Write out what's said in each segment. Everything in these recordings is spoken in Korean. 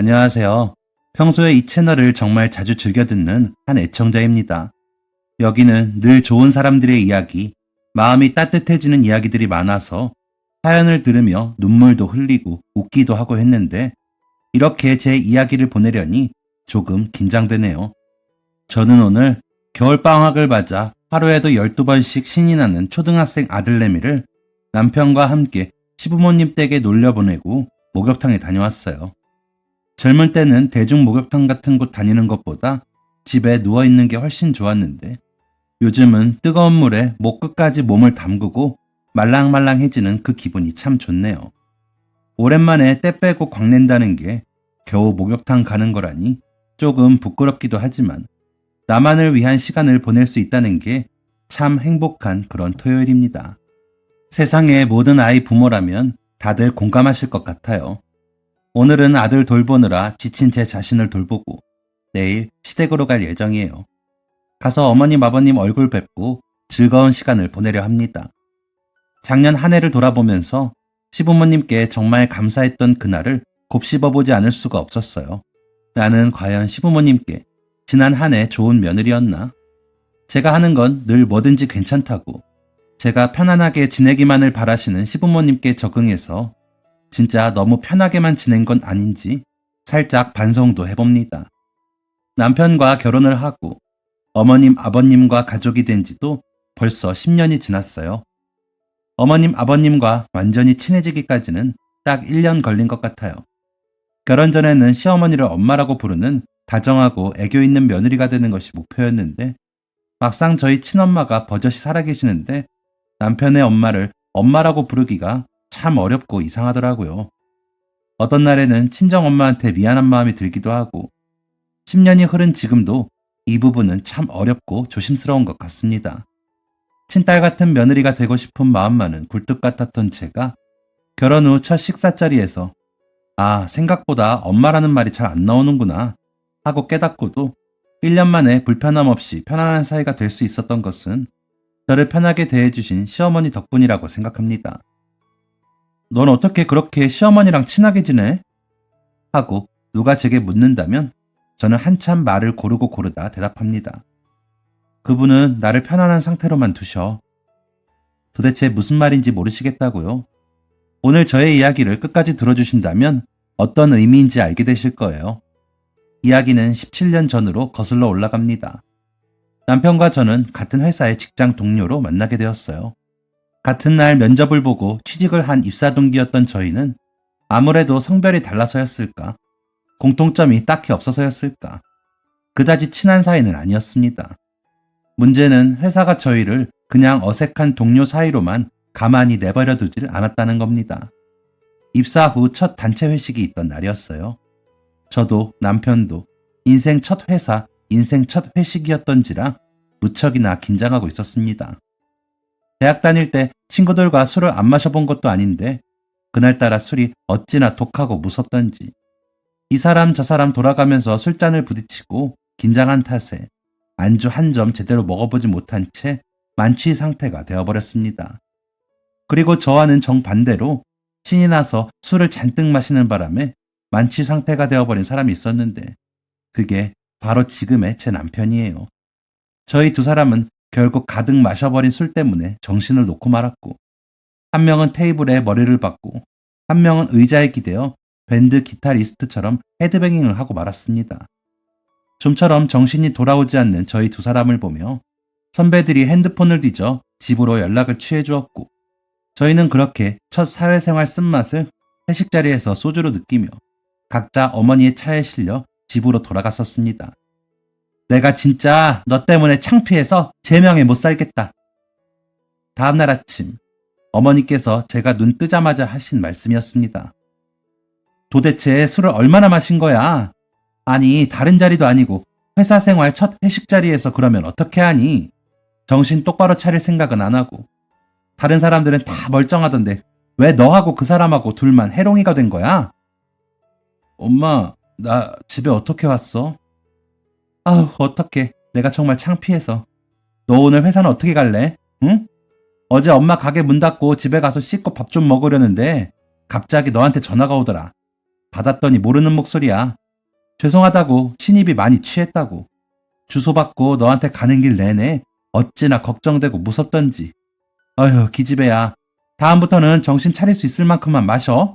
안녕하세요. 평소에 이 채널을 정말 자주 즐겨 듣는 한 애청자입니다. 여기는 늘 좋은 사람들의 이야기, 마음이 따뜻해지는 이야기들이 많아서 사연을 들으며 눈물도 흘리고 웃기도 하고 했는데 이렇게 제 이야기를 보내려니 조금 긴장되네요. 저는 오늘 겨울방학을 맞아 하루에도 12번씩 신이 나는 초등학생 아들내미를 남편과 함께 시부모님 댁에 놀려보내고 목욕탕에 다녀왔어요. 젊을 때는 대중 목욕탕 같은 곳 다니는 것보다 집에 누워있는 게 훨씬 좋았는데 요즘은 뜨거운 물에 목 끝까지 몸을 담그고 말랑말랑해지는 그 기분이 참 좋네요. 오랜만에 때 빼고 광낸다는 게 겨우 목욕탕 가는 거라니 조금 부끄럽기도 하지만 나만을 위한 시간을 보낼 수 있다는 게 참 행복한 그런 토요일입니다. 세상의 모든 아이 부모라면 다들 공감하실 것 같아요. 오늘은 아들 돌보느라 지친 제 자신을 돌보고 내일 시댁으로 갈 예정이에요. 가서 어머님 아버님 얼굴 뵙고 즐거운 시간을 보내려 합니다. 작년 한 해를 돌아보면서 시부모님께 정말 감사했던 그날을 곱씹어보지 않을 수가 없었어요. 나는 과연 시부모님께 지난 한 해 좋은 며느리였나? 제가 하는 건 늘 뭐든지 괜찮다고 제가 편안하게 지내기만을 바라시는 시부모님께 적응해서 진짜 너무 편하게만 지낸 건 아닌지 살짝 반성도 해봅니다. 남편과 결혼을 하고 어머님 아버님과 가족이 된 지도 벌써 10년이 지났어요. 어머님 아버님과 완전히 친해지기까지는 딱 1년 걸린 것 같아요. 결혼 전에는 시어머니를 엄마라고 부르는 다정하고 애교 있는 며느리가 되는 것이 목표였는데 막상 저희 친엄마가 버젓이 살아계시는데 남편의 엄마를 엄마라고 부르기가 참 어렵고 이상하더라고요. 어떤 날에는 친정엄마한테 미안한 마음이 들기도 하고 10년이 흐른 지금도 이 부분은 참 어렵고 조심스러운 것 같습니다. 친딸 같은 며느리가 되고 싶은 마음만은 굴뚝 같았던 제가 결혼 후 첫 식사 자리에서 생각보다 엄마라는 말이 잘 안 나오는구나 하고 깨닫고도 1년 만에 불편함 없이 편안한 사이가 될 수 있었던 것은 저를 편하게 대해주신 시어머니 덕분이라고 생각합니다. 넌 어떻게 그렇게 시어머니랑 친하게 지내? 하고 누가 제게 묻는다면 저는 한참 말을 고르고 고르다 대답합니다. 그분은 나를 편안한 상태로만 두셔. 도대체 무슨 말인지 모르시겠다고요? 오늘 저의 이야기를 끝까지 들어주신다면 어떤 의미인지 알게 되실 거예요. 이야기는 17년 전으로 거슬러 올라갑니다. 남편과 저는 같은 회사의 직장 동료로 만나게 되었어요. 같은 날 면접을 보고 취직을 한 입사 동기였던 저희는 아무래도 성별이 달라서였을까? 공통점이 딱히 없어서였을까? 그다지 친한 사이는 아니었습니다. 문제는 회사가 저희를 그냥 어색한 동료 사이로만 가만히 내버려 두질 않았다는 겁니다. 입사 후 첫 단체 회식이 있던 날이었어요. 저도 남편도 인생 첫 회사, 인생 첫 회식이었던지라 무척이나 긴장하고 있었습니다. 대학 다닐 때 친구들과 술을 안 마셔본 것도 아닌데 그날따라 술이 어찌나 독하고 무섭던지 이 사람 저 사람 돌아가면서 술잔을 부딪히고 긴장한 탓에 안주 한 점 제대로 먹어보지 못한 채 만취 상태가 되어버렸습니다. 그리고 저와는 정반대로 신이 나서 술을 잔뜩 마시는 바람에 만취 상태가 되어버린 사람이 있었는데 그게 바로 지금의 제 남편이에요. 저희 두 사람은 결국 가득 마셔버린 술 때문에 정신을 놓고 말았고 한 명은 테이블에 머리를 박고 한 명은 의자에 기대어 밴드 기타리스트처럼 헤드뱅잉을 하고 말았습니다. 좀처럼 정신이 돌아오지 않는 저희 두 사람을 보며 선배들이 핸드폰을 뒤져 집으로 연락을 취해주었고 저희는 그렇게 첫 사회생활 쓴맛을 회식 자리에서 소주로 느끼며 각자 어머니의 차에 실려 집으로 돌아갔었습니다. 내가 진짜 너 때문에 창피해서 제명에 못 살겠다. 다음날 아침 어머니께서 제가 눈 뜨자마자 하신 말씀이었습니다. 도대체 술을 얼마나 마신 거야? 아니 다른 자리도 아니고 회사 생활 첫 회식 자리에서 그러면 어떻게 하니? 정신 똑바로 차릴 생각은 안 하고 다른 사람들은 다 멀쩡하던데 왜 너하고 그 사람하고 둘만 해롱이가 된 거야? 엄마, 나 집에 어떻게 왔어? 어떡해. 내가 정말 창피해서. 너 오늘 회사는 어떻게 갈래? 응? 어제 엄마 가게 문 닫고 집에 가서 씻고 밥 좀 먹으려는데 갑자기 너한테 전화가 오더라. 받았더니 모르는 목소리야. 죄송하다고, 신입이 많이 취했다고. 주소받고 너한테 가는 길 내내 어찌나 걱정되고 무섭던지. 어휴, 기집애야. 다음부터는 정신 차릴 수 있을 만큼만 마셔.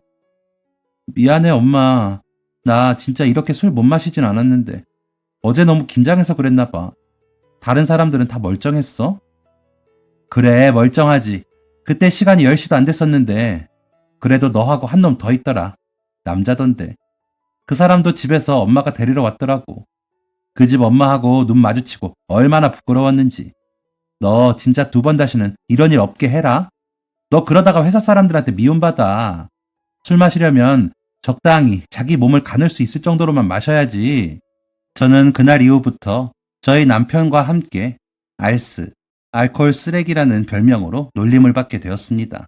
미안해, 엄마. 나 진짜 이렇게 술 못 마시진 않았는데. 어제 너무 긴장해서 그랬나 봐. 다른 사람들은 다 멀쩡했어? 그래, 멀쩡하지. 그때 시간이 10시도 안 됐었는데. 그래도 너하고 한 놈 더 있더라. 남자던데. 그 사람도 집에서 엄마가 데리러 왔더라고. 그 집 엄마하고 눈 마주치고 얼마나 부끄러웠는지. 너 진짜 2번 다시는 이런 일 없게 해라. 너 그러다가 회사 사람들한테 미움받아. 술 마시려면 적당히 자기 몸을 가눌 수 있을 정도로만 마셔야지. 저는 그날 이후부터 저희 남편과 함께 알스, 알코올 쓰레기라는 별명으로 놀림을 받게 되었습니다.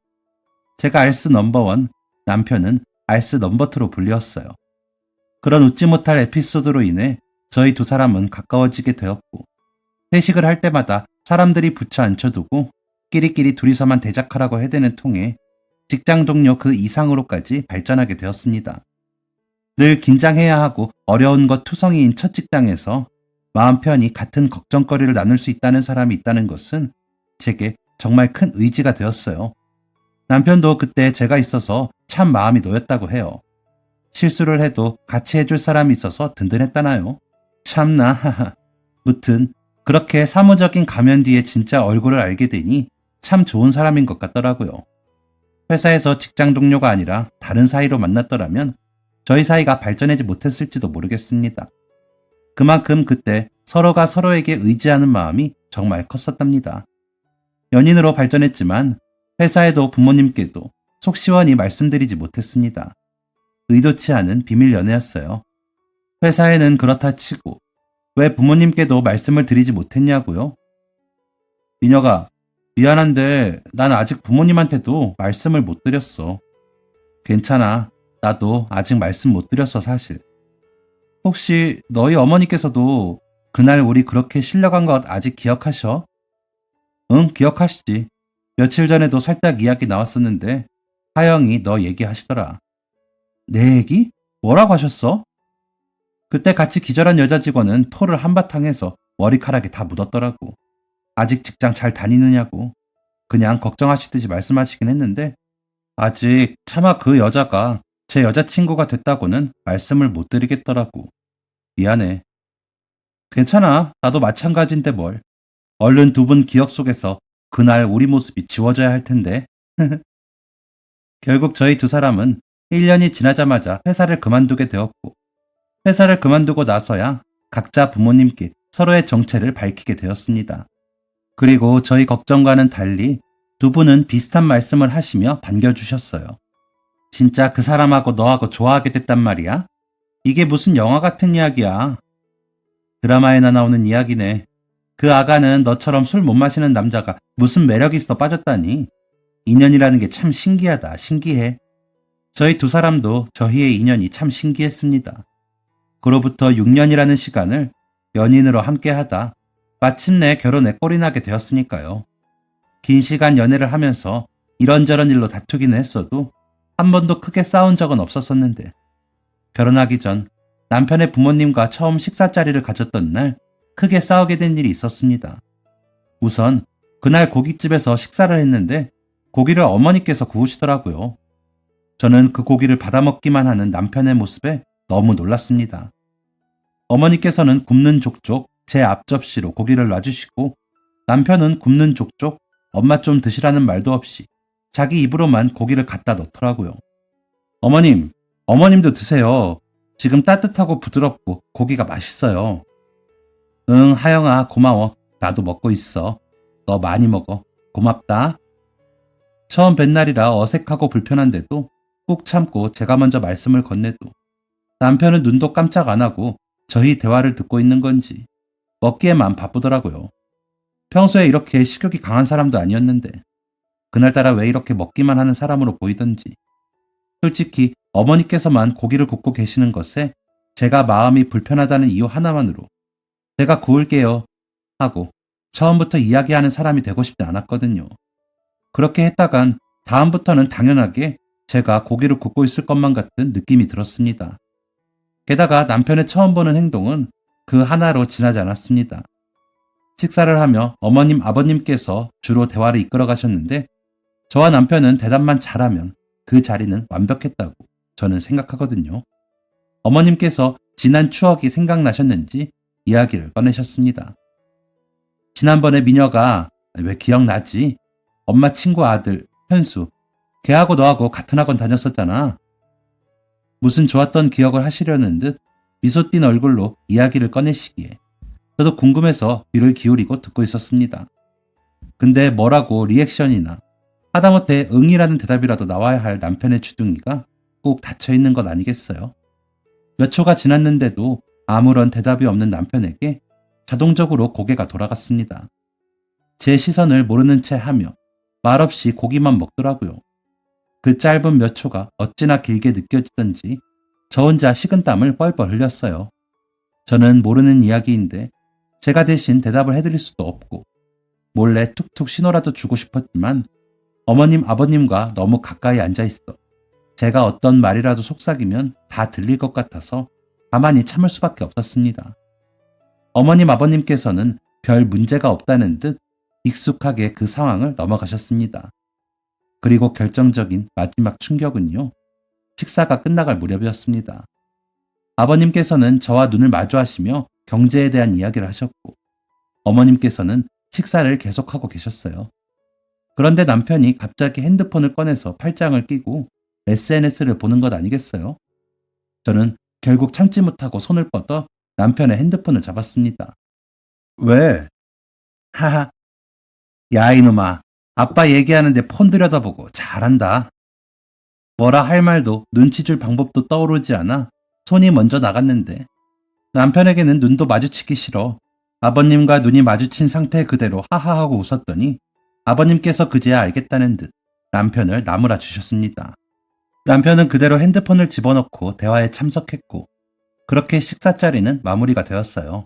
제가 알스 넘버원, 남편은 알스 넘버2로 불렸어요. 그런 웃지 못할 에피소드로 인해 저희 두 사람은 가까워지게 되었고, 회식을 할 때마다 사람들이 붙여 앉혀두고 끼리끼리 둘이서만 대작하라고 해대는 통에 직장 동료 그 이상으로까지 발전하게 되었습니다. 늘 긴장해야 하고 어려운 것 투성이인 첫 직장에서 마음 편히 같은 걱정거리를 나눌 수 있다는 사람이 있다는 것은 제게 정말 큰 의지가 되었어요. 남편도 그때 제가 있어서 참 마음이 놓였다고 해요. 실수를 해도 같이 해줄 사람이 있어서 든든했다나요? 참나, 하하. 무튼 그렇게 사무적인 가면 뒤에 진짜 얼굴을 알게 되니 참 좋은 사람인 것 같더라고요. 회사에서 직장 동료가 아니라 다른 사이로 만났더라면 저희 사이가 발전하지 못했을지도 모르겠습니다. 그만큼 그때 서로가 서로에게 의지하는 마음이 정말 컸었답니다. 연인으로 발전했지만 회사에도 부모님께도 속 시원히 말씀드리지 못했습니다. 의도치 않은 비밀 연애였어요. 회사에는 그렇다 치고 왜 부모님께도 말씀을 드리지 못했냐고요? 민혁아, 미안한데 난 아직 부모님한테도 말씀을 못 드렸어. 괜찮아. 나도 아직 말씀 못 드렸어, 사실. 혹시 너희 어머니께서도 그날 우리 그렇게 실려간 것 아직 기억하셔? 응, 기억하시지. 며칠 전에도 살짝 이야기 나왔었는데 하영이 너 얘기하시더라. 내 얘기? 뭐라고 하셨어? 그때 같이 기절한 여자 직원은 토를 한바탕 해서 머리카락에 다 묻었더라고. 아직 직장 잘 다니느냐고. 그냥 걱정하시듯이 말씀하시긴 했는데 아직 차마 그 여자가 제 여자친구가 됐다고는 말씀을 못 드리겠더라고. 미안해. 괜찮아. 나도 마찬가지인데 뭘. 얼른 2분 기억 속에서 그날 우리 모습이 지워져야 할 텐데. 결국 저희 두 사람은 1년이 지나자마자 회사를 그만두게 되었고, 회사를 그만두고 나서야 각자 부모님께 서로의 정체를 밝히게 되었습니다. 그리고 저희 걱정과는 달리 2분은 비슷한 말씀을 하시며 반겨주셨어요. 진짜 그 사람하고 너하고 좋아하게 됐단 말이야? 이게 무슨 영화 같은 이야기야. 드라마에나 나오는 이야기네. 그 아가는 너처럼 술 못 마시는 남자가 무슨 매력이 있어 빠졌다니. 인연이라는 게 참 신기하다, 신기해. 저희 두 사람도 저희의 인연이 참 신기했습니다. 그로부터 6년이라는 시간을 연인으로 함께하다 마침내 결혼에 꼴이 나게 되었으니까요. 긴 시간 연애를 하면서 이런저런 일로 다투기는 했어도 한 번도 크게 싸운 적은 없었었는데 결혼하기 전 남편의 부모님과 처음 식사 자리를 가졌던 날 크게 싸우게 된 일이 있었습니다. 우선 그날 고깃집에서 식사를 했는데 고기를 어머니께서 구우시더라고요. 저는 그 고기를 받아먹기만 하는 남편의 모습에 너무 놀랐습니다. 어머니께서는 굽는 족족 제 앞접시로 고기를 놔주시고 남편은 굽는 족족 엄마 좀 드시라는 말도 없이 자기 입으로만 고기를 갖다 넣더라고요. 어머님, 어머님도 드세요. 지금 따뜻하고 부드럽고 고기가 맛있어요. 응, 하영아, 고마워. 나도 먹고 있어. 너 많이 먹어. 고맙다. 처음 뵌 날이라 어색하고 불편한데도 꾹 참고 제가 먼저 말씀을 건네도 남편은 눈도 깜짝 안 하고 저희 대화를 듣고 있는 건지 먹기에만 바쁘더라고요. 평소에 이렇게 식욕이 강한 사람도 아니었는데 그날따라 왜 이렇게 먹기만 하는 사람으로 보이던지. 솔직히 어머니께서만 고기를 굽고 계시는 것에 제가 마음이 불편하다는 이유 하나만으로 제가 구울게요 하고 처음부터 이야기하는 사람이 되고 싶지 않았거든요. 그렇게 했다간 다음부터는 당연하게 제가 고기를 굽고 있을 것만 같은 느낌이 들었습니다. 게다가 남편의 처음 보는 행동은 그 하나로 지나지 않았습니다. 식사를 하며 어머님, 아버님께서 주로 대화를 이끌어 가셨는데 저와 남편은 대답만 잘하면 그 자리는 완벽했다고 저는 생각하거든요. 어머님께서 지난 추억이 생각나셨는지 이야기를 꺼내셨습니다. 지난번에 미녀가 왜 기억나지? 엄마 친구 아들 현수, 걔하고 너하고 같은 학원 다녔었잖아. 무슨 좋았던 기억을 하시려는 듯 미소 띤 얼굴로 이야기를 꺼내시기에 저도 궁금해서 귀를 기울이고 듣고 있었습니다. 근데 뭐라고 리액션이나 하다못해 응이라는 대답이라도 나와야 할 남편의 주둥이가 꼭 닫혀있는 것 아니겠어요? 몇 초가 지났는데도 아무런 대답이 없는 남편에게 자동적으로 고개가 돌아갔습니다. 제 시선을 모르는 채 하며 말없이 고기만 먹더라고요. 그 짧은 몇 초가 어찌나 길게 느껴지던지 저 혼자 식은땀을 뻘뻘 흘렸어요. 저는 모르는 이야기인데 제가 대신 대답을 해드릴 수도 없고 몰래 툭툭 신호라도 주고 싶었지만 어머님, 아버님과 너무 가까이 앉아있어 제가 어떤 말이라도 속삭이면 다 들릴 것 같아서 가만히 참을 수밖에 없었습니다. 어머님, 아버님께서는 별 문제가 없다는 듯 익숙하게 그 상황을 넘어가셨습니다. 그리고 결정적인 마지막 충격은요. 식사가 끝나갈 무렵이었습니다. 아버님께서는 저와 눈을 마주하시며 경제에 대한 이야기를 하셨고 어머님께서는 식사를 계속하고 계셨어요. 그런데 남편이 갑자기 핸드폰을 꺼내서 팔짱을 끼고 SNS를 보는 것 아니겠어요? 저는 결국 참지 못하고 손을 뻗어 남편의 핸드폰을 잡았습니다. 왜? 하하. 야 이놈아. 아빠 얘기하는데 폰 들여다보고 잘한다. 뭐라 할 말도 눈치 줄 방법도 떠오르지 않아 손이 먼저 나갔는데 남편에게는 눈도 마주치기 싫어 아버님과 눈이 마주친 상태 그대로 하하하고 웃었더니 아버님께서 그제야 알겠다는 듯 남편을 나무라 주셨습니다. 남편은 그대로 핸드폰을 집어넣고 대화에 참석했고 그렇게 식사 자리는 마무리가 되었어요.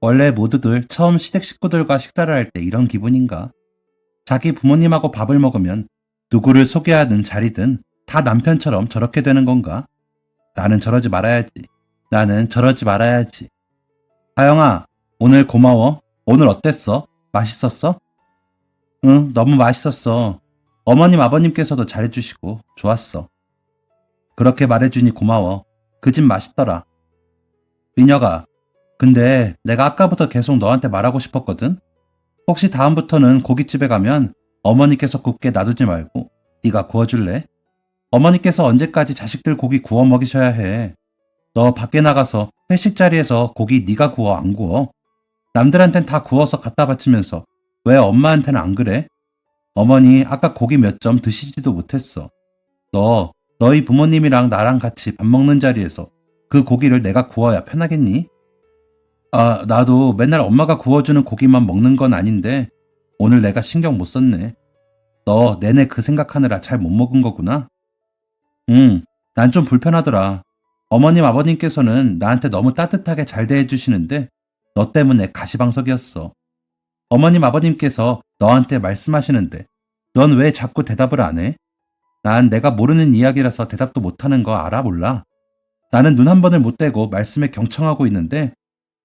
원래 모두들 처음 시댁 식구들과 식사를 할 때 이런 기분인가? 자기 부모님하고 밥을 먹으면 누구를 소개하든 자리든 다 남편처럼 저렇게 되는 건가? 나는 저러지 말아야지. 나는 저러지 말아야지. 하영아, 오늘 고마워. 오늘 어땠어? 맛있었어? 응, 너무 맛있었어. 어머님, 아버님께서도 잘해주시고 좋았어. 그렇게 말해주니 고마워. 그 집 맛있더라. 미녀가, 근데 내가 아까부터 계속 너한테 말하고 싶었거든? 혹시 다음부터는 고깃집에 가면 어머니께서 굽게 놔두지 말고 네가 구워줄래? 어머니께서 언제까지 자식들 고기 구워 먹이셔야 해. 너 밖에 나가서 회식 자리에서 고기 네가 구워 안 구워? 남들한텐 다 구워서 갖다 바치면서 왜 엄마한테는 안 그래? 어머니 아까 고기 몇 점 드시지도 못했어. 너희 부모님이랑 나랑 같이 밥 먹는 자리에서 그 고기를 내가 구워야 편하겠니? 아, 나도 맨날 엄마가 구워주는 고기만 먹는 건 아닌데 오늘 내가 신경 못 썼네. 너 내내 그 생각하느라 잘 못 먹은 거구나? 응, 난 좀 불편하더라. 어머님, 아버님께서는 나한테 너무 따뜻하게 잘 대해주시는데 너 때문에 가시방석이었어. 어머님, 아버님께서 너한테 말씀하시는데 넌 왜 자꾸 대답을 안 해? 난 내가 모르는 이야기라서 대답도 못하는 거 알아 몰라? 나는 눈 한 번을 못 떼고 말씀에 경청하고 있는데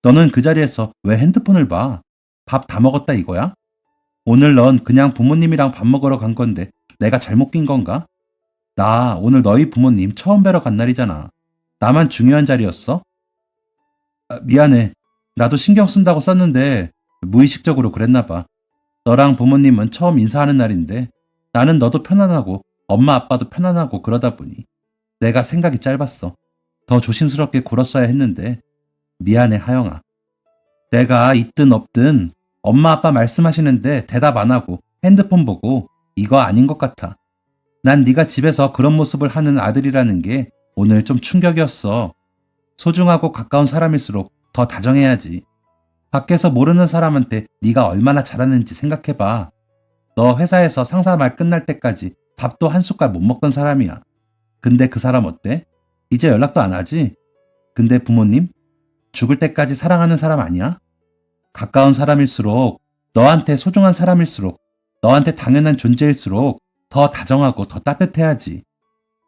너는 그 자리에서 왜 핸드폰을 봐? 밥 다 먹었다 이거야? 오늘 넌 그냥 부모님이랑 밥 먹으러 간 건데 내가 잘못 낀 건가? 나 오늘 너희 부모님 처음 뵈러 간 날이잖아. 나만 중요한 자리였어? 아, 미안해. 나도 신경 쓴다고 썼는데 무의식적으로 그랬나 봐. 너랑 부모님은 처음 인사하는 날인데 나는 너도 편안하고 엄마 아빠도 편안하고 그러다 보니 내가 생각이 짧았어. 더 조심스럽게 굴었어야 했는데 미안해 하영아. 내가 있든 없든 엄마 아빠 말씀하시는데 대답 안 하고 핸드폰 보고 이거 아닌 것 같아. 난 네가 집에서 그런 모습을 하는 아들이라는 게 오늘 좀 충격이었어. 소중하고 가까운 사람일수록 더 다정해야지. 밖에서 모르는 사람한테 네가 얼마나 잘하는지 생각해봐. 너 회사에서 상사 말 끝날 때까지 밥도 한 숟갈 못 먹던 사람이야. 근데 그 사람 어때? 이제 연락도 안 하지? 근데 부모님? 죽을 때까지 사랑하는 사람 아니야? 가까운 사람일수록, 너한테 소중한 사람일수록, 너한테 당연한 존재일수록 더 다정하고 더 따뜻해야지.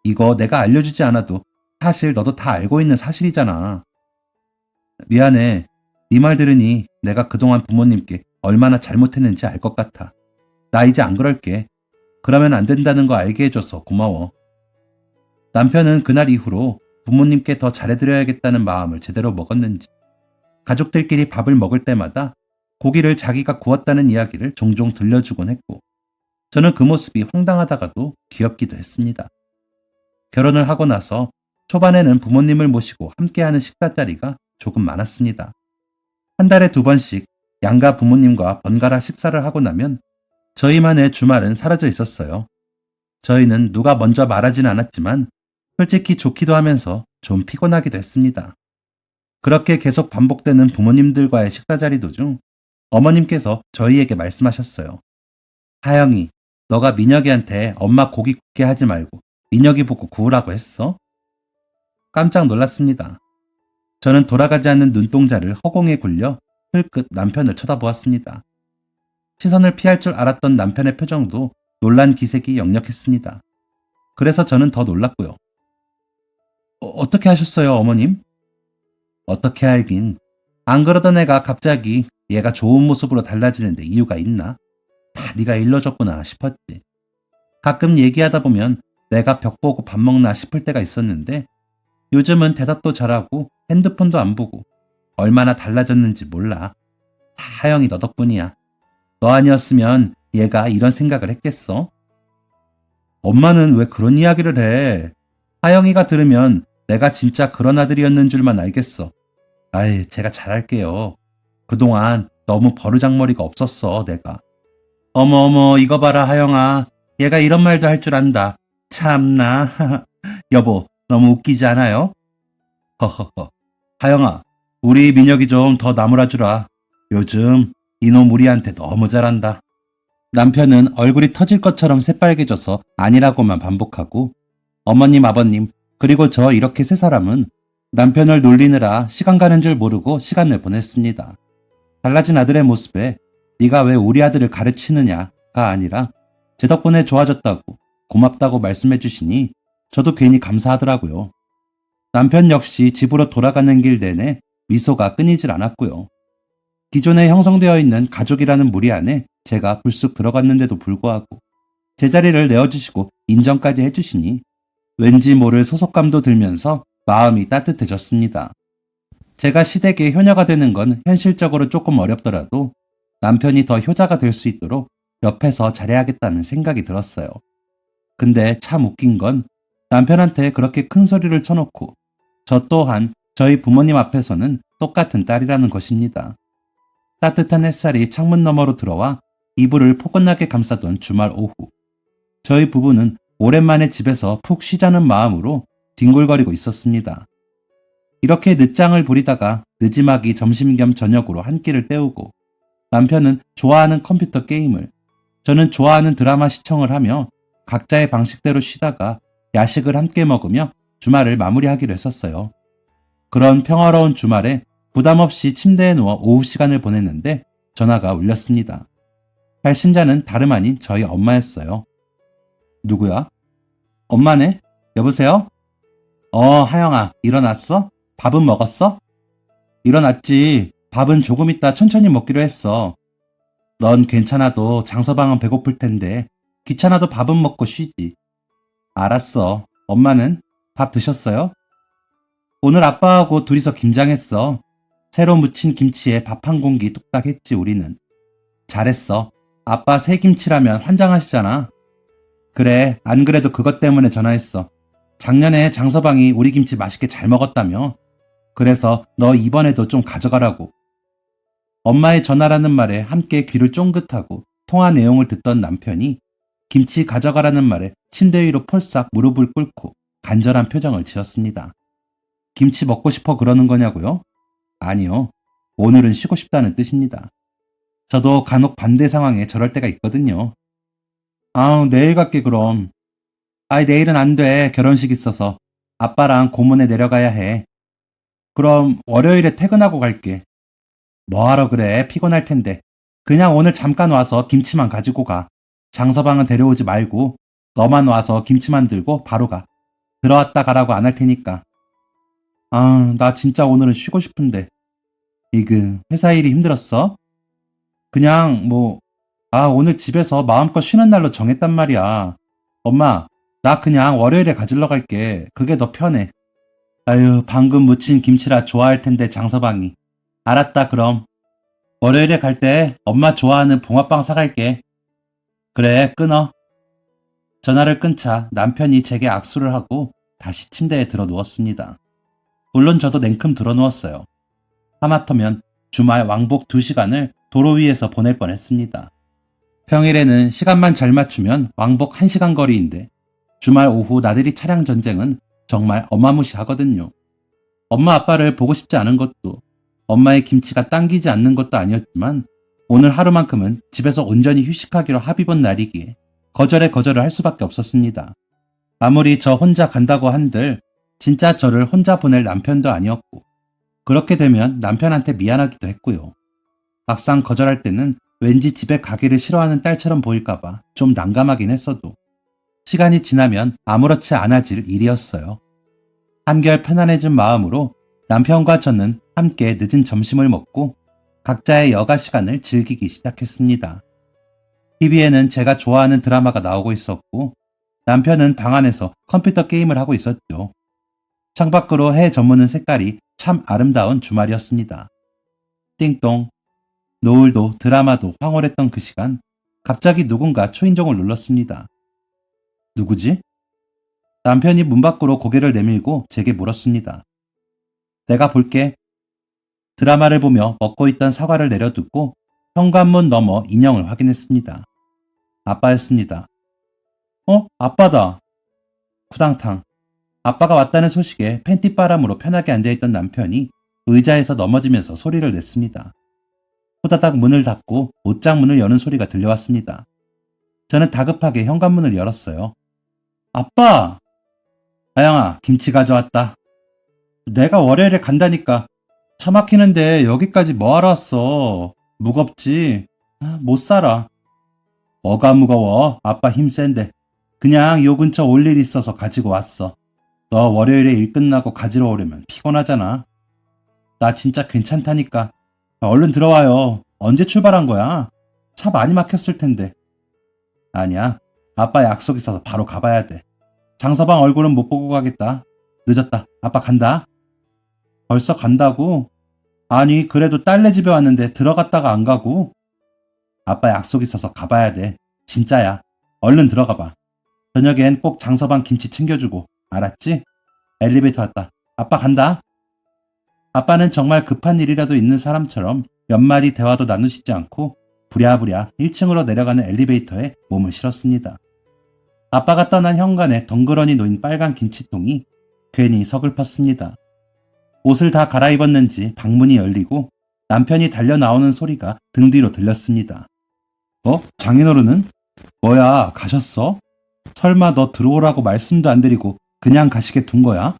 이거 내가 알려주지 않아도 사실 너도 다 알고 있는 사실이잖아. 미안해. 네 말 들으니 내가 그동안 부모님께 얼마나 잘못했는지 알 것 같아. 나 이제 안 그럴게. 그러면 안 된다는 거 알게 해줘서 고마워. 남편은 그날 이후로 부모님께 더 잘해드려야겠다는 마음을 제대로 먹었는지 가족들끼리 밥을 먹을 때마다 고기를 자기가 구웠다는 이야기를 종종 들려주곤 했고 저는 그 모습이 황당하다가도 귀엽기도 했습니다. 결혼을 하고 나서 초반에는 부모님을 모시고 함께하는 식사 자리가 조금 많았습니다. 한 달에 2번씩 양가 부모님과 번갈아 식사를 하고 나면 저희만의 주말은 사라져 있었어요. 저희는 누가 먼저 말하진 않았지만 솔직히 좋기도 하면서 좀 피곤하기도 했습니다. 그렇게 계속 반복되는 부모님들과의 식사 자리 도중 어머님께서 저희에게 말씀하셨어요. 하영이, 너가 민혁이한테 엄마 고기 굽게 하지 말고 민혁이 보고 구우라고 했어? 깜짝 놀랐습니다. 저는 돌아가지 않는 눈동자를 허공에 굴려 흘끗 남편을 쳐다보았습니다. 시선을 피할 줄 알았던 남편의 표정도 놀란 기색이 역력했습니다. 그래서 저는 더 놀랐고요. 어떻게 하셨어요, 어머님? 어떻게 알긴. 안 그러던 애가 갑자기 얘가 좋은 모습으로 달라지는데 이유가 있나? 다 네가 일러줬구나 싶었지. 가끔 얘기하다 보면 내가 벽 보고 밥 먹나 싶을 때가 있었는데 요즘은 대답도 잘하고 핸드폰도 안 보고 얼마나 달라졌는지 몰라. 다 하영이 너 덕분이야. 너 아니었으면 얘가 이런 생각을 했겠어? 엄마는 왜 그런 이야기를 해? 하영이가 들으면 내가 진짜 그런 아들이었는 줄만 알겠어. 아이, 제가 잘할게요. 그동안 너무 버르장머리가 없었어, 내가. 어머, 이거 봐라, 하영아. 얘가 이런 말도 할 줄 안다. 참나. 여보, 너무 웃기지 않아요? 허허허. 하영아, 우리 민혁이 좀 더 나무라주라. 요즘 이놈 우리한테 너무 잘한다. 남편은 얼굴이 터질 것처럼 새빨개져서 아니라고만 반복하고 어머님, 아버님, 그리고 저 이렇게 3사람은 남편을 놀리느라 시간 가는 줄 모르고 시간을 보냈습니다. 달라진 아들의 모습에 네가 왜 우리 아들을 가르치느냐가 아니라 제 덕분에 좋아졌다고 고맙다고 말씀해 주시니 저도 괜히 감사하더라고요. 남편 역시 집으로 돌아가는 길 내내 미소가 끊이질 않았고요. 기존에 형성되어 있는 가족이라는 무리 안에 제가 불쑥 들어갔는데도 불구하고 제자리를 내어주시고 인정까지 해주시니 왠지 모를 소속감도 들면서 마음이 따뜻해졌습니다. 제가 시댁의 효녀가 되는 건 현실적으로 조금 어렵더라도 남편이 더 효자가 될 수 있도록 옆에서 잘해야겠다는 생각이 들었어요. 근데 참 웃긴 건 남편한테 그렇게 큰 소리를 쳐놓고 저 또한 저희 부모님 앞에서는 똑같은 딸이라는 것입니다. 따뜻한 햇살이 창문 너머로 들어와 이불을 포근하게 감싸던 주말 오후. 저희 부부는 오랜만에 집에서 푹 쉬자는 마음으로 뒹굴거리고 있었습니다. 이렇게 늦장을 부리다가 늦지막이 점심 겸 저녁으로 한 끼를 때우고 남편은 좋아하는 컴퓨터 게임을, 저는 좋아하는 드라마 시청을 하며 각자의 방식대로 쉬다가 야식을 함께 먹으며 주말을 마무리하기로 했었어요. 그런 평화로운 주말에 부담 없이 침대에 누워 오후 시간을 보냈는데 전화가 울렸습니다. 발신자는 다름 아닌 저희 엄마였어요. 누구야? 엄마네? 여보세요? 하영아, 일어났어? 밥은 먹었어? 일어났지. 밥은 조금 있다 천천히 먹기로 했어. 넌 괜찮아도 장서방은 배고플 텐데 귀찮아도 밥은 먹고 쉬지. 알았어. 엄마는? 밥 드셨어요? 오늘 아빠하고 둘이서 김장했어. 새로 무친 김치에 밥 한 공기 뚝딱 했지 우리는. 잘했어. 아빠 새 김치라면 환장하시잖아. 그래, 안 그래도 그것 때문에 전화했어. 작년에 장서방이 우리 김치 맛있게 잘 먹었다며. 그래서 너 이번에도 좀 가져가라고. 엄마의 전화라는 말에 함께 귀를 쫑긋하고 통화 내용을 듣던 남편이 김치 가져가라는 말에 침대 위로 폴싹 무릎을 꿇고 간절한 표정을 지었습니다. 김치 먹고 싶어 그러는 거냐고요? 아니요. 오늘은 쉬고 싶다는 뜻입니다. 저도 간혹 반대 상황에 저럴 때가 있거든요. 내일 갈게 그럼. 내일은 안 돼. 결혼식 있어서. 아빠랑 고문에 내려가야 해. 그럼 월요일에 퇴근하고 갈게. 뭐하러 그래? 피곤할 텐데. 그냥 오늘 잠깐 와서 김치만 가지고 가. 장서방은 데려오지 말고 너만 와서 김치만 들고 바로 가. 들어왔다 가라고 안 할 테니까. 아, 나 진짜 오늘은 쉬고 싶은데. 회사 일이 힘들었어? 그냥 오늘 집에서 마음껏 쉬는 날로 정했단 말이야. 엄마, 나 그냥 월요일에 가지러 갈게. 그게 더 편해. 아유, 방금 무친 김치라 좋아할 텐데, 장서방이. 알았다, 그럼. 월요일에 갈 때 엄마 좋아하는 붕어빵 사갈게. 그래, 끊어. 전화를 끊자 남편이 제게 악수를 하고 다시 침대에 들어 누웠습니다. 물론 저도 냉큼 들어 누웠어요. 하마터면 주말 왕복 2시간을 도로 위에서 보낼 뻔했습니다. 평일에는 시간만 잘 맞추면 왕복 1시간 거리인데 주말 오후 나들이 차량 전쟁은 정말 어마무시하거든요. 엄마 아빠를 보고 싶지 않은 것도 엄마의 김치가 당기지 않는 것도 아니었지만 오늘 하루만큼은 집에서 온전히 휴식하기로 합의 본 날이기에 거절을 할 수밖에 없었습니다. 아무리 저 혼자 간다고 한들 진짜 저를 혼자 보낼 남편도 아니었고 그렇게 되면 남편한테 미안하기도 했고요. 막상 거절할 때는 왠지 집에 가기를 싫어하는 딸처럼 보일까봐 좀 난감하긴 했어도 시간이 지나면 아무렇지 않아질 일이었어요. 한결 편안해진 마음으로 남편과 저는 함께 늦은 점심을 먹고 각자의 여가 시간을 즐기기 시작했습니다. TV에는 제가 좋아하는 드라마가 나오고 있었고 남편은 방 안에서 컴퓨터 게임을 하고 있었죠. 창밖으로 해 저무는 색깔이 참 아름다운 주말이었습니다. 띵동. 노을도 드라마도 황홀했던 그 시간 갑자기 누군가 초인종을 눌렀습니다. 누구지? 남편이 문 밖으로 고개를 내밀고 제게 물었습니다. 내가 볼게. 드라마를 보며 먹고 있던 사과를 내려두고 현관문 너머 인형을 확인했습니다. 아빠였습니다. 아빠다. 쿠당탕. 아빠가 왔다는 소식에 팬티바람으로 편하게 앉아있던 남편이 의자에서 넘어지면서 소리를 냈습니다. 호다닥 문을 닫고 옷장문을 여는 소리가 들려왔습니다. 저는 다급하게 현관문을 열었어요. 아빠! 아영아, 김치 가져왔다. 내가 월요일에 간다니까. 차 막히는데 여기까지 뭐하러 왔어? 무겁지? 못 살아. 뭐가 무거워? 아빠 힘 센데. 그냥 요 근처 올 일 있어서 가지고 왔어. 너 월요일에 일 끝나고 가지러 오려면 피곤하잖아. 나 진짜 괜찮다니까. 얼른 들어와요. 언제 출발한 거야? 차 많이 막혔을 텐데. 아니야. 아빠 약속 있어서 바로 가봐야 돼. 장서방 얼굴은 못 보고 가겠다. 늦었다. 아빠 간다. 벌써 간다고? 아니, 그래도 딸네 집에 왔는데 들어갔다가 안 가고. 아빠 약속 있어서 가봐야 돼. 진짜야. 얼른 들어가봐. 저녁엔 꼭 장서방 김치 챙겨주고. 알았지? 엘리베이터 왔다. 아빠 간다. 아빠는 정말 급한 일이라도 있는 사람처럼 몇 마디 대화도 나누시지 않고 부랴부랴 1층으로 내려가는 엘리베이터에 몸을 실었습니다. 아빠가 떠난 현관에 덩그러니 놓인 빨간 김치통이 괜히 서글펐습니다. 옷을 다 갈아입었는지 방문이 열리고 남편이 달려 나오는 소리가 등 뒤로 들렸습니다. 장인어른은? 뭐야, 가셨어? 설마 너 들어오라고 말씀도 안 드리고 그냥 가시게 둔 거야?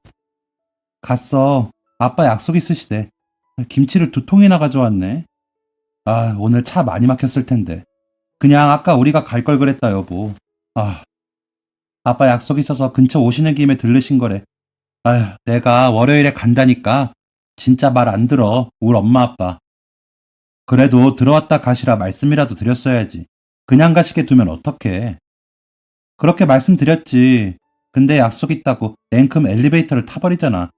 갔어. 아빠 약속 있으시대. 김치를 2통이나 가져왔네. 오늘 차 많이 막혔을 텐데. 그냥 아까 우리가 갈 걸 그랬다, 여보. 아빠 약속 있어서 근처 오시는 김에 들르신 거래. 내가 월요일에 간다니까. 진짜 말 안 들어, 우리 엄마 아빠. 그래도 들어왔다 가시라 말씀이라도 드렸어야지. 그냥 가시게 두면 어떡해. 그렇게 말씀드렸지. 근데 약속 있다고 냉큼 엘리베이터를 타버리잖아.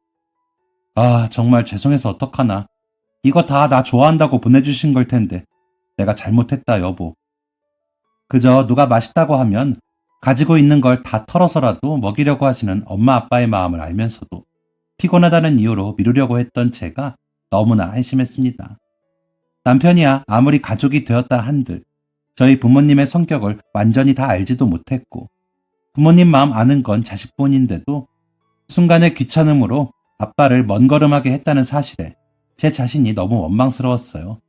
정말 죄송해서 어떡하나. 이거 다 나 좋아한다고 보내주신 걸 텐데. 내가 잘못했다, 여보. 그저 누가 맛있다고 하면 가지고 있는 걸 다 털어서라도 먹이려고 하시는 엄마 아빠의 마음을 알면서도 피곤하다는 이유로 미루려고 했던 제가 너무나 한심했습니다. 남편이야 아무리 가족이 되었다 한들 저희 부모님의 성격을 완전히 다 알지도 못했고 부모님 마음 아는 건 자식뿐인데도 순간의 귀찮음으로 아빠를 먼걸음하게 했다는 사실에 제 자신이 너무 원망스러웠어요.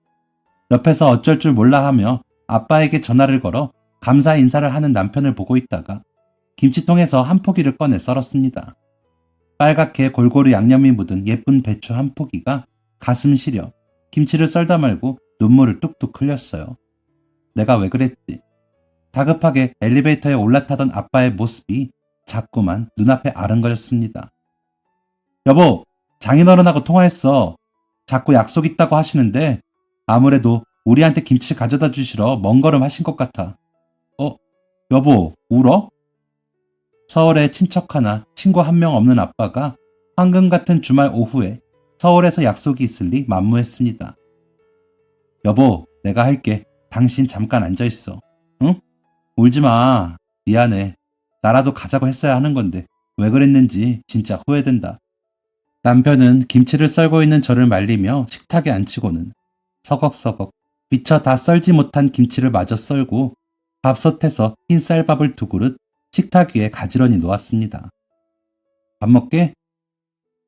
옆에서 어쩔 줄 몰라 하며 아빠에게 전화를 걸어 감사 인사를 하는 남편을 보고 있다가 김치통에서 한 포기를 꺼내 썰었습니다. 빨갛게 골고루 양념이 묻은 예쁜 배추 한 포기가 가슴 시려 김치를 썰다 말고 눈물을 뚝뚝 흘렸어요. 내가 왜 그랬지? 다급하게 엘리베이터에 올라타던 아빠의 모습이 자꾸만 눈앞에 아른거렸습니다. 여보, 장인어른하고 통화했어. 자꾸 약속 있다고 하시는데 아무래도 우리한테 김치 가져다 주시러 먼 걸음 하신 것 같아. 여보, 울어? 서울에 친척 하나, 친구 한 명 없는 아빠가 황금 같은 주말 오후에 서울에서 약속이 있을 리 만무했습니다. 여보, 내가 할게. 당신 잠깐 앉아있어. 응? 울지 마. 미안해. 나라도 가자고 했어야 하는 건데 왜 그랬는지 진짜 후회된다. 남편은 김치를 썰고 있는 저를 말리며 식탁에 앉히고는 서걱서걱 미처 다 썰지 못한 김치를 마저 썰고 밥솥에서 흰 쌀밥을 두 그릇 식탁 위에 가지런히 놓았습니다. 밥 먹게?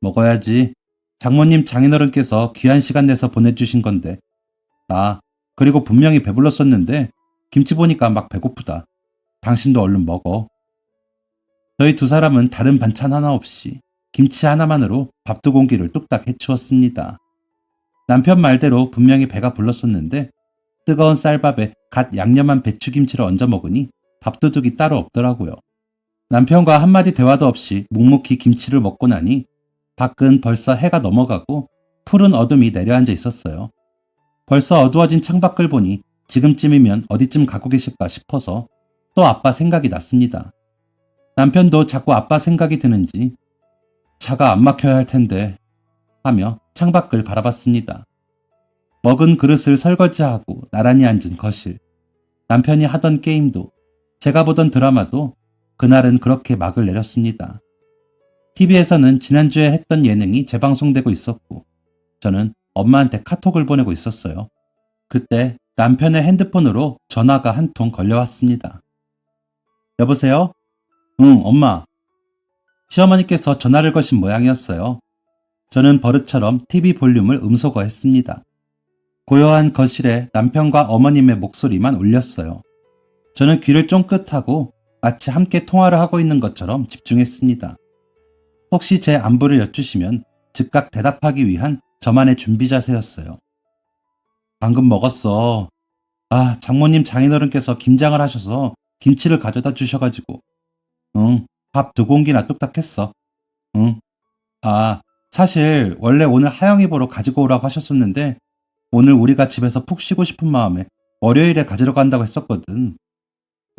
먹어야지. 장모님 장인어른께서 귀한 시간 내서 보내주신 건데. 그리고 분명히 배불렀었는데 김치 보니까 막 배고프다. 당신도 얼른 먹어. 저희 두 사람은 다른 반찬 하나 없이 김치 하나만으로 밥 두 공기를 뚝딱 해치웠습니다. 남편 말대로 분명히 배가 불렀었는데 뜨거운 쌀밥에 갓 양념한 배추김치를 얹어 먹으니 밥도둑이 따로 없더라고요. 남편과 한마디 대화도 없이 묵묵히 김치를 먹고 나니 밖은 벌써 해가 넘어가고 푸른 어둠이 내려앉아 있었어요. 벌써 어두워진 창밖을 보니 지금쯤이면 어디쯤 가고 계실까 싶어서 또 아빠 생각이 났습니다. 남편도 자꾸 아빠 생각이 드는지 차가 안 막혀야 할 텐데 하며 창밖을 바라봤습니다. 먹은 그릇을 설거지하고 나란히 앉은 거실. 남편이 하던 게임도 제가 보던 드라마도 그날은 그렇게 막을 내렸습니다. TV에서는 지난주에 했던 예능이 재방송되고 있었고 저는 엄마한테 카톡을 보내고 있었어요. 그때 남편의 핸드폰으로 전화가 한 통 걸려왔습니다. 여보세요? 응, 엄마. 시어머니께서 전화를 거신 모양이었어요. 저는 버릇처럼 TV 볼륨을 음소거했습니다. 고요한 거실에 남편과 어머님의 목소리만 울렸어요. 저는 귀를 쫑긋하고 마치 함께 통화를 하고 있는 것처럼 집중했습니다. 혹시 제 안부를 여쭈시면 즉각 대답하기 위한 저만의 준비 자세였어요. 방금 먹었어. 장모님 장인어른께서 김장을 하셔서 김치를 가져다 주셔가지고. 응, 밥 두 공기나 뚝딱 했어. 응. 사실 원래 오늘 하영이 보러 가지고 오라고 하셨었는데 오늘 우리가 집에서 푹 쉬고 싶은 마음에 월요일에 가지러 간다고 했었거든.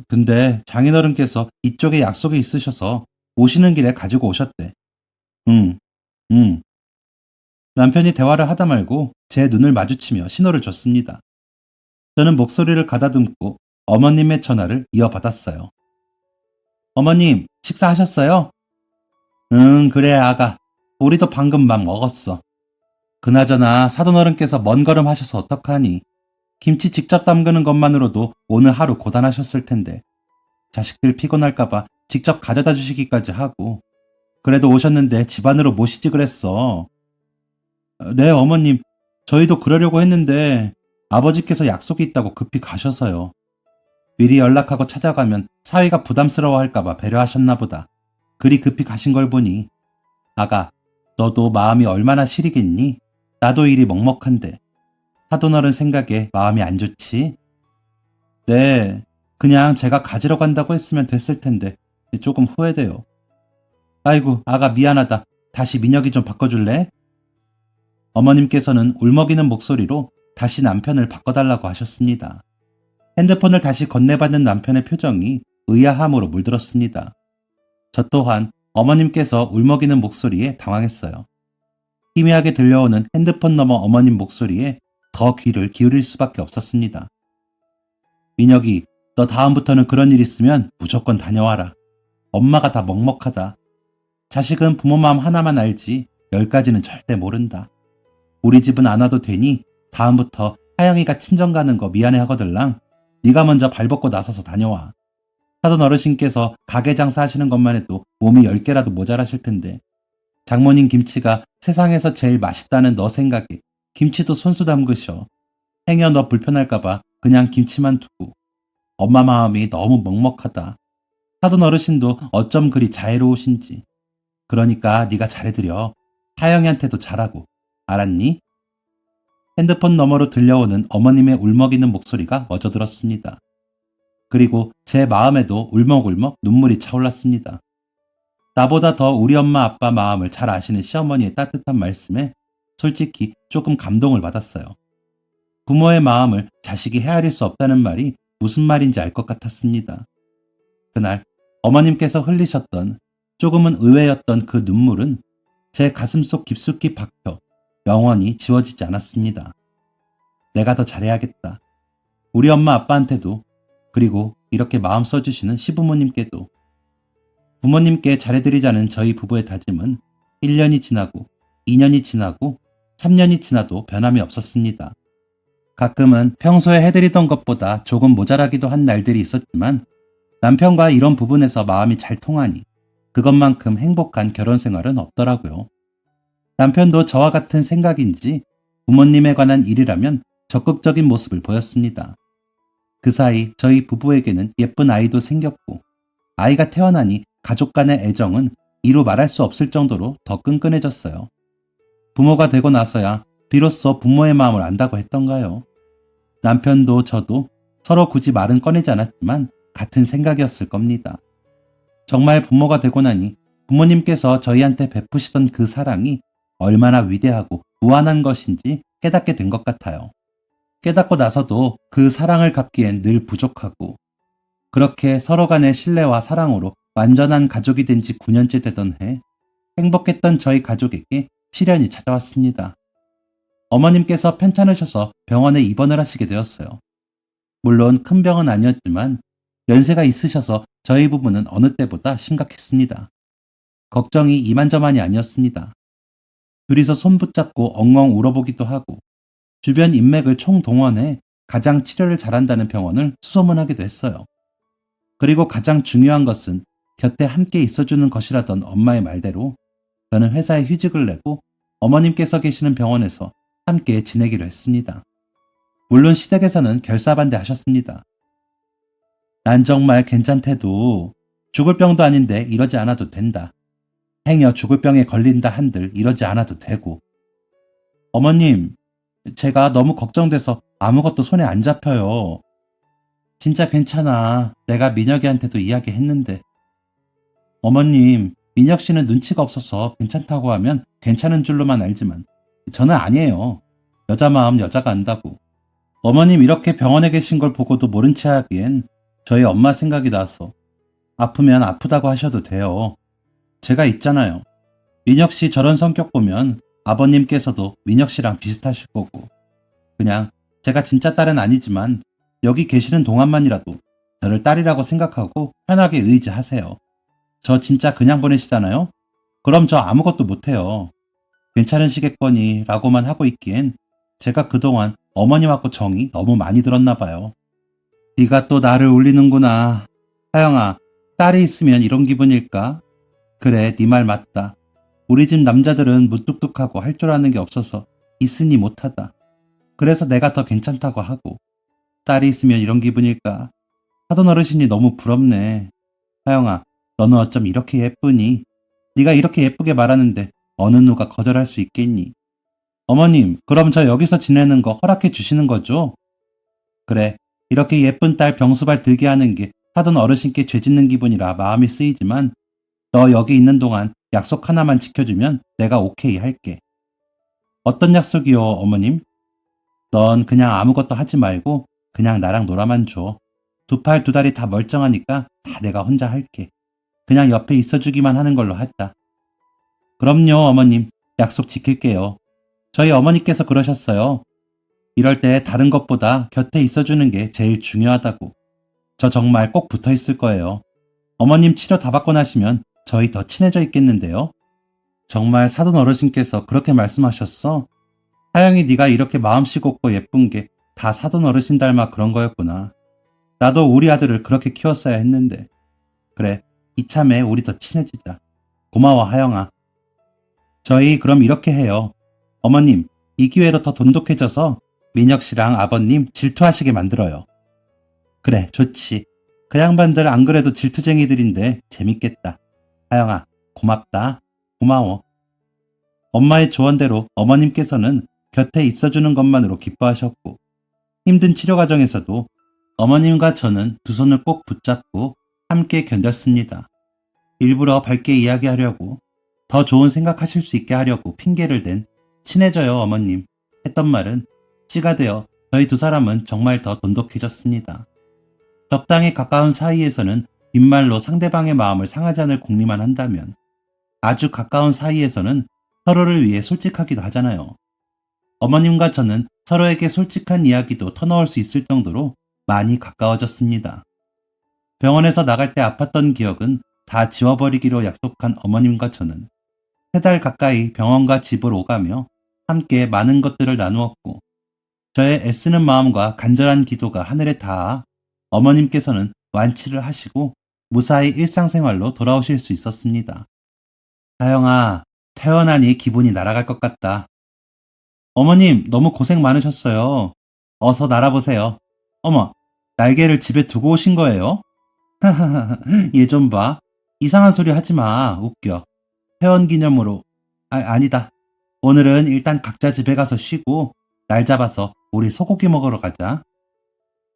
근데 장인어른께서 이쪽에 약속이 있으셔서 오시는 길에 가지고 오셨대. 응, 응. 남편이 대화를 하다 말고 제 눈을 마주치며 신호를 줬습니다. 저는 목소리를 가다듬고 어머님의 전화를 이어받았어요. 어머님, 식사하셨어요? 응, 그래, 아가. 우리도 방금 막 먹었어. 그나저나 사돈어른께서 먼 걸음 하셔서 어떡하니? 김치 직접 담그는 것만으로도 오늘 하루 고단하셨을 텐데. 자식들 피곤할까봐 직접 가져다 주시기까지 하고. 그래도 오셨는데 집안으로 모시지 그랬어. 네, 어머님. 저희도 그러려고 했는데 아버지께서 약속이 있다고 급히 가셔서요. 미리 연락하고 찾아가면 사위가 부담스러워할까봐 배려하셨나 보다. 그리 급히 가신 걸 보니. 아가, 너도 마음이 얼마나 시리겠니? 나도 일이 먹먹한데. 사돈어른 생각에 마음이 안 좋지? 네, 그냥 제가 가지러 간다고 했으면 됐을 텐데 조금 후회돼요. 아이고, 아가 미안하다. 다시 민혁이 좀 바꿔줄래? 어머님께서는 울먹이는 목소리로 다시 남편을 바꿔달라고 하셨습니다. 핸드폰을 다시 건네받는 남편의 표정이 의아함으로 물들었습니다. 저 또한 어머님께서 울먹이는 목소리에 당황했어요. 희미하게 들려오는 핸드폰 너머 어머님 목소리에 더 귀를 기울일 수밖에 없었습니다. 민혁이, 너 다음부터는 그런 일 있으면 무조건 다녀와라. 엄마가 다 먹먹하다. 자식은 부모 마음 하나만 알지 10가지는 절대 모른다. 우리 집은 안 와도 되니 다음부터 하영이가 친정 가는 거 미안해 하거들랑 네가 먼저 발벗고 나서서 다녀와. 사돈 어르신께서 가게 장사하시는 것만 해도 몸이 10개라도 모자라실 텐데 장모님 김치가 세상에서 제일 맛있다는 너 생각에 김치도 손수 담그셔. 행여 너 불편할까봐 그냥 김치만 두고. 엄마 마음이 너무 먹먹하다. 사돈 어르신도 어쩜 그리 자애로우신지. 그러니까 네가 잘해드려. 하영이한테도 잘하고. 알았니? 핸드폰 너머로 들려오는 어머님의 울먹이는 목소리가 멎어들었습니다. 그리고 제 마음에도 울먹울먹 눈물이 차올랐습니다. 나보다 더 우리 엄마 아빠 마음을 잘 아시는 시어머니의 따뜻한 말씀에 솔직히 조금 감동을 받았어요. 부모의 마음을 자식이 헤아릴 수 없다는 말이 무슨 말인지 알 것 같았습니다. 그날 어머님께서 흘리셨던 조금은 의외였던 그 눈물은 제 가슴속 깊숙이 박혀 영원히 지워지지 않았습니다. 내가 더 잘해야겠다. 우리 엄마 아빠한테도, 그리고 이렇게 마음 써주시는 시부모님께도. 부모님께 잘해드리자는 저희 부부의 다짐은 1년이 지나고 2년이 지나고 3년이 지나도 변함이 없었습니다. 가끔은 평소에 해드리던 것보다 조금 모자라기도 한 날들이 있었지만 남편과 이런 부분에서 마음이 잘 통하니 그것만큼 행복한 결혼 생활은 없더라고요. 남편도 저와 같은 생각인지 부모님에 관한 일이라면 적극적인 모습을 보였습니다. 그 사이 저희 부부에게는 예쁜 아이도 생겼고 아이가 태어나니 가족 간의 애정은 이루 말할 수 없을 정도로 더 끈끈해졌어요. 부모가 되고 나서야 비로소 부모의 마음을 안다고 했던가요? 남편도 저도 서로 굳이 말은 꺼내지 않았지만 같은 생각이었을 겁니다. 정말 부모가 되고 나니 부모님께서 저희한테 베푸시던 그 사랑이 얼마나 위대하고 무한한 것인지 깨닫게 된 것 같아요. 깨닫고 나서도 그 사랑을 갚기엔 늘 부족하고, 그렇게 서로 간의 신뢰와 사랑으로 완전한 가족이 된 지 9년째 되던 해, 행복했던 저희 가족에게 시련이 찾아왔습니다. 어머님께서 편찮으셔서 병원에 입원을 하시게 되었어요. 물론 큰 병은 아니었지만 연세가 있으셔서 저희 부부는 어느 때보다 심각했습니다. 걱정이 이만저만이 아니었습니다. 둘이서 손 붙잡고 엉엉 울어보기도 하고 주변 인맥을 총동원해 가장 치료를 잘한다는 병원을 수소문하기도 했어요. 그리고 가장 중요한 것은 곁에 함께 있어주는 것이라던 엄마의 말대로 저는 회사에 휴직을 내고 어머님께서 계시는 병원에서 함께 지내기로 했습니다. 물론 시댁에서는 결사반대하셨습니다. 난 정말 괜찮대도 죽을 병도 아닌데 이러지 않아도 된다. 행여 죽을 병에 걸린다 한들 이러지 않아도 되고. 어머님, 제가 너무 걱정돼서 아무것도 손에 안 잡혀요. 진짜 괜찮아. 내가 민혁이한테도 이야기했는데. 어머님, 민혁 씨는 눈치가 없어서 괜찮다고 하면 괜찮은 줄로만 알지만 저는 아니에요. 여자 마음 여자가 안다고. 어머님 이렇게 병원에 계신 걸 보고도 모른 체 하기엔 저희 엄마 생각이 나서 아프면 아프다고 하셔도 돼요. 제가 있잖아요. 민혁 씨 저런 성격 보면 아버님께서도 민혁 씨랑 비슷하실 거고, 그냥 제가 진짜 딸은 아니지만 여기 계시는 동안만이라도 저를 딸이라고 생각하고 편하게 의지하세요. 저 진짜 그냥 보내시잖아요? 그럼 저 아무것도 못해요. 괜찮으시겠거니 라고만 하고 있기엔 제가 그동안 어머님하고 정이 너무 많이 들었나 봐요. 네가 또 나를 울리는구나. 하영아, 딸이 있으면 이런 기분일까? 그래, 네 말 맞다. 우리 집 남자들은 무뚝뚝하고 할 줄 아는 게 없어서 있으니 못하다. 그래서 내가 더 괜찮다고 하고. 딸이 있으면 이런 기분일까? 하던 어르신이 너무 부럽네. 하영아, 너는 어쩜 이렇게 예쁘니? 네가 이렇게 예쁘게 말하는데 어느 누가 거절할 수 있겠니? 어머님, 그럼 저 여기서 지내는 거 허락해 주시는 거죠? 그래, 이렇게 예쁜 딸 병수발 들게 하는 게 하던 어르신께 죄 짓는 기분이라 마음이 쓰이지만 너 여기 있는 동안 약속 하나만 지켜주면 내가 오케이 할게. 어떤 약속이요, 어머님? 넌 그냥 아무것도 하지 말고 그냥 나랑 놀아만 줘. 두 팔 두 다리 다 멀쩡하니까 다 내가 혼자 할게. 그냥 옆에 있어주기만 하는 걸로 하자. 그럼요, 어머님. 약속 지킬게요. 저희 어머니께서 그러셨어요. 이럴 때 다른 것보다 곁에 있어주는 게 제일 중요하다고. 저 정말 꼭 붙어 있을 거예요. 어머님 치료 다 받고 나시면 저희 더 친해져 있겠는데요. 정말 사돈 어르신께서 그렇게 말씀하셨어? 하영이 네가 이렇게 마음씨 곱고 예쁜 게 다 사돈 어르신 닮아 그런 거였구나. 나도 우리 아들을 그렇게 키웠어야 했는데. 그래, 이참에 우리 더 친해지자. 고마워, 하영아. 저희 그럼 이렇게 해요. 어머님, 이 기회로 더 돈독해져서 민혁 씨랑 아버님 질투하시게 만들어요. 그래, 좋지. 그 양반들 안 그래도 질투쟁이들인데 재밌겠다. 하영아, 고맙다. 고마워. 엄마의 조언대로 어머님께서는 곁에 있어주는 것만으로 기뻐하셨고, 힘든 치료 과정에서도 어머님과 저는 두 손을 꼭 붙잡고 함께 견뎠습니다. 일부러 밝게 이야기하려고, 더 좋은 생각하실 수 있게 하려고 핑계를 댄 친해져요 어머님 했던 말은 씨가 되어 저희 두 사람은 정말 더 돈독해졌습니다. 적당히 가까운 사이에서는 빈말로 상대방의 마음을 상하지 않을 궁리만 한다면 아주 가까운 사이에서는 서로를 위해 솔직하기도 하잖아요. 어머님과 저는 서로에게 솔직한 이야기도 터놓을 수 있을 정도로 많이 가까워졌습니다. 병원에서 나갈 때 아팠던 기억은 다 지워버리기로 약속한 어머님과 저는 3달 가까이 병원과 집을 오가며 함께 많은 것들을 나누었고 저의 애쓰는 마음과 간절한 기도가 하늘에 닿아 어머님께서는 완치를 하시고 무사히 일상생활로 돌아오실 수 있었습니다. 다영아, 태어나니 기분이 날아갈 것 같다. 어머님, 너무 고생 많으셨어요. 어서 날아보세요. 어머, 날개를 집에 두고 오신 거예요? 얘 좀 봐. 이상한 소리 하지 마. 웃겨. 회원 기념으로. 아니다. 오늘은 일단 각자 집에 가서 쉬고 날 잡아서 우리 소고기 먹으러 가자.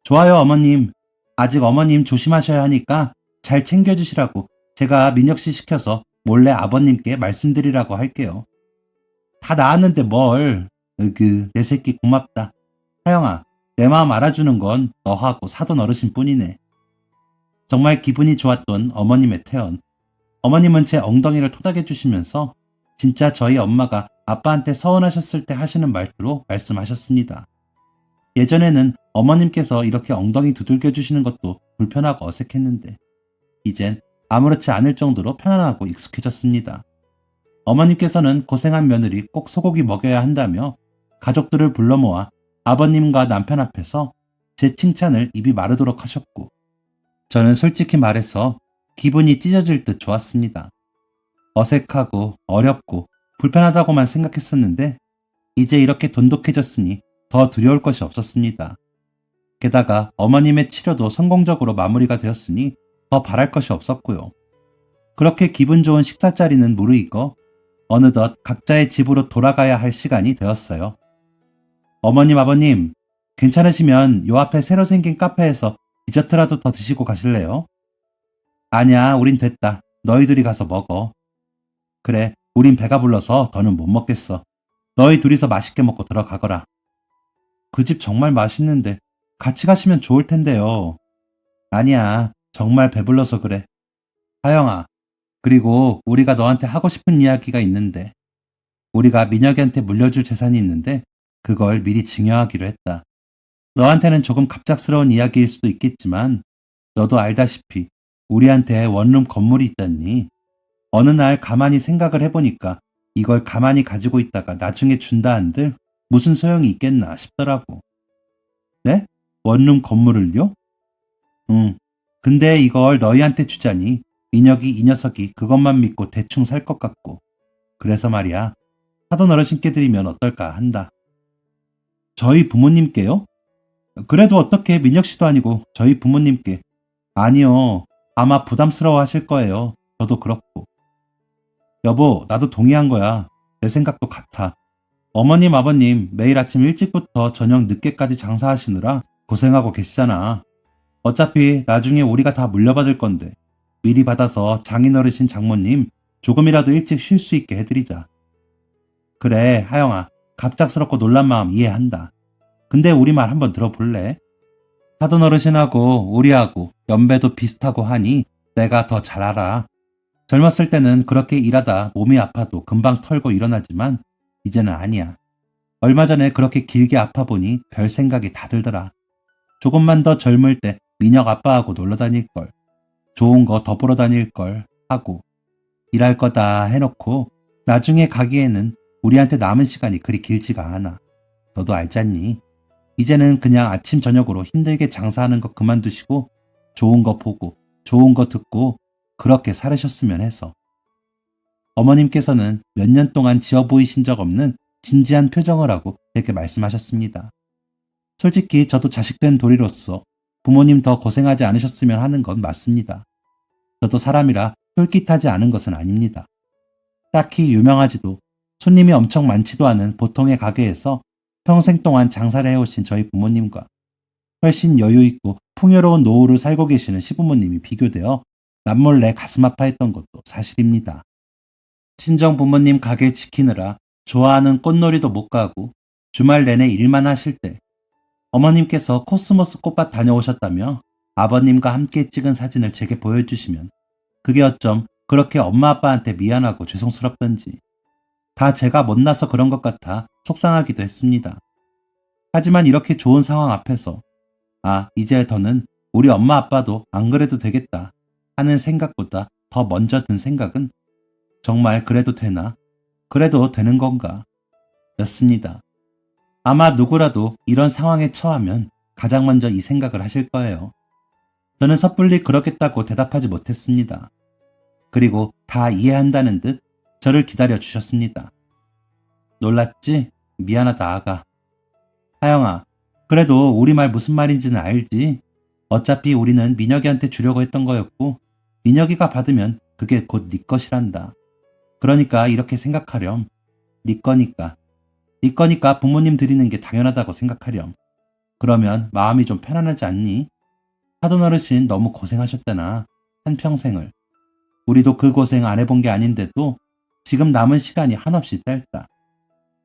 좋아요, 어머님. 아직 어머님 조심하셔야 하니까 잘 챙겨주시라고 제가 민혁 씨 시켜서 몰래 아버님께 말씀드리라고 할게요. 다 나았는데 뭘. 내 새끼 고맙다. 하영아, 내 마음 알아주는 건 너하고 사돈 어르신 뿐이네. 정말 기분이 좋았던 어머님의 태연. 어머님은 제 엉덩이를 토닥여 주시면서 진짜 저희 엄마가 아빠한테 서운하셨을 때 하시는 말투로 말씀하셨습니다. 예전에는 어머님께서 이렇게 엉덩이 두들겨 주시는 것도 불편하고 어색했는데 이젠 아무렇지 않을 정도로 편안하고 익숙해졌습니다. 어머님께서는 고생한 며느리 꼭 소고기 먹여야 한다며 가족들을 불러 모아 아버님과 남편 앞에서 제 칭찬을 입이 마르도록 하셨고 저는 솔직히 말해서 기분이 찢어질 듯 좋았습니다. 어색하고 어렵고 불편하다고만 생각했었는데 이제 이렇게 돈독해졌으니 더 두려울 것이 없었습니다. 게다가 어머님의 치료도 성공적으로 마무리가 되었으니 더 바랄 것이 없었고요. 그렇게 기분 좋은 식사 자리는 무르익어 어느덧 각자의 집으로 돌아가야 할 시간이 되었어요. 어머님, 아버님, 괜찮으시면 요 앞에 새로 생긴 카페에서 디저트라도 더 드시고 가실래요? 아니야, 우린 됐다. 너희들이 가서 먹어. 그래, 우린 배가 불러서 더는 못 먹겠어. 너희 둘이서 맛있게 먹고 들어가거라. 그 집 정말 맛있는데 같이 가시면 좋을 텐데요. 아니야, 정말 배불러서 그래. 하영아, 그리고 우리가 너한테 하고 싶은 이야기가 있는데 우리가 민혁이한테 물려줄 재산이 있는데 그걸 미리 증여하기로 했다. 너한테는 조금 갑작스러운 이야기일 수도 있겠지만 너도 알다시피 우리한테 원룸 건물이 있잖니. 어느 날 가만히 생각을 해보니까 이걸 가만히 가지고 있다가 나중에 준다 한들 무슨 소용이 있겠나 싶더라고. 네? 원룸 건물을요? 응. 근데 이걸 너희한테 주자니 민혁이 이 녀석이 그것만 믿고 대충 살 것 같고. 그래서 말이야. 사돈 어르신께 드리면 어떨까 한다. 저희 부모님께요? 그래도 어떻게 민혁 씨도 아니고 저희 부모님께. 아니요. 아마 부담스러워 하실 거예요. 저도 그렇고. 여보, 나도 동의한 거야. 내 생각도 같아. 어머님, 아버님 매일 아침 일찍부터 저녁 늦게까지 장사하시느라 고생하고 계시잖아. 어차피 나중에 우리가 다 물려받을 건데 미리 받아서 장인어르신 장모님 조금이라도 일찍 쉴 수 있게 해드리자. 그래, 하영아. 갑작스럽고 놀란 마음 이해한다. 근데 우리 말 한번 들어볼래? 사돈 어르신하고 우리하고 연배도 비슷하고 하니 내가 더 잘 알아. 젊었을 때는 그렇게 일하다 몸이 아파도 금방 털고 일어나지만 이제는 아니야. 얼마 전에 그렇게 길게 아파 보니 별 생각이 다 들더라. 조금만 더 젊을 때 민혁 아빠하고 놀러 다닐 걸. 좋은 거 더 보러 다닐 걸 하고 일할 거다 해놓고 나중에 가기에는 우리한테 남은 시간이 그리 길지가 않아. 너도 알잖니. 이제는 그냥 아침 저녁으로 힘들게 장사하는 거 그만두시고 좋은 거 보고 좋은 거 듣고 그렇게 살으셨으면 해서. 어머님께서는 몇 년 동안 지어 보이신 적 없는 진지한 표정을 하고 이렇게 말씀하셨습니다. 솔직히 저도 자식된 도리로서 부모님 더 고생하지 않으셨으면 하는 건 맞습니다. 저도 사람이라 쫄깃하지 않은 것은 아닙니다. 딱히 유명하지도 손님이 엄청 많지도 않은 보통의 가게에서 평생 동안 장사를 해오신 저희 부모님과 훨씬 여유있고 풍요로운 노후를 살고 계시는 시부모님이 비교되어 남몰래 가슴 아파했던 것도 사실입니다. 친정 부모님 가게 지키느라 좋아하는 꽃놀이도 못 가고 주말 내내 일만 하실 때 어머님께서 코스모스 꽃밭 다녀오셨다며 아버님과 함께 찍은 사진을 제게 보여주시면 그게 어쩜 그렇게 엄마 아빠한테 미안하고 죄송스럽던지 다 제가 못나서 그런 것 같아 속상하기도 했습니다. 하지만 이렇게 좋은 상황 앞에서 이제 더는 우리 엄마 아빠도 안 그래도 되겠다 하는 생각보다 더 먼저 든 생각은 정말 그래도 되나? 그래도 되는 건가? 였습니다. 아마 누구라도 이런 상황에 처하면 가장 먼저 이 생각을 하실 거예요. 저는 섣불리 그러겠다고 대답하지 못했습니다. 그리고 다 이해한다는 듯 저를 기다려 주셨습니다. 놀랐지? 미안하다 아가. 하영아, 그래도 우리 말 무슨 말인지는 알지? 어차피 우리는 민혁이한테 주려고 했던 거였고 민혁이가 받으면 그게 곧 네 것이란다. 그러니까 이렇게 생각하렴. 네 거니까. 네 거니까 부모님 드리는 게 당연하다고 생각하렴. 그러면 마음이 좀 편안하지 않니? 사돈 어르신 너무 고생하셨잖아. 한평생을. 우리도 그 고생 안 해본 게 아닌데도 지금 남은 시간이 한없이 짧다.